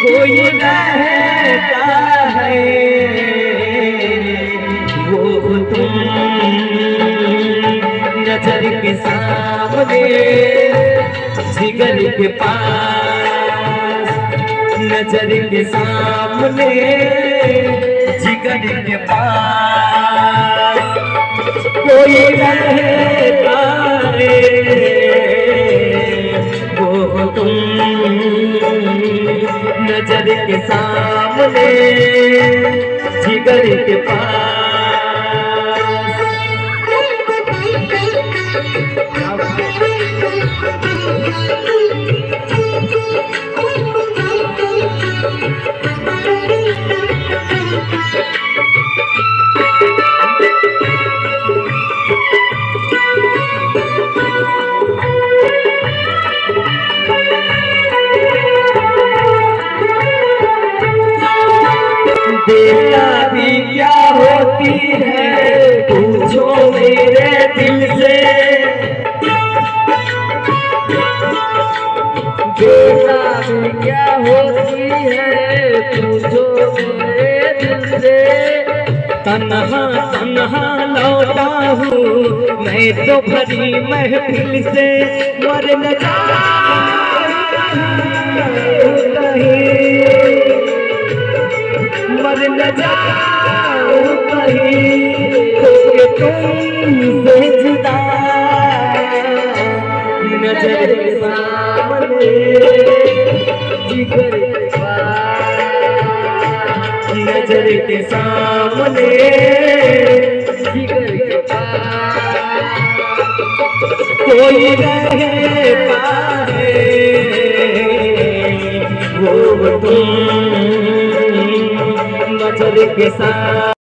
कोई रहता है वो तुम नजर के सामने जिगर के पास, नजर के सामने जिगर के पास कोई रहता है वो तुम नजर के सामने जिगर के पास। बेटा भी क्या होती है पूछो मेरे दिल से, बेटा भी क्या होती है पूछो मेरे दिल से। तन्हा तन्हा लौटा हूँ मैं तो भरी महफिल से, मर न मर न जाऊं कहीं होके तुमसे जुदा, नजर के सामने जिगर के पास, नजर के सामने जिगर के पास कोई रहता है वो तुम नजर के साथ।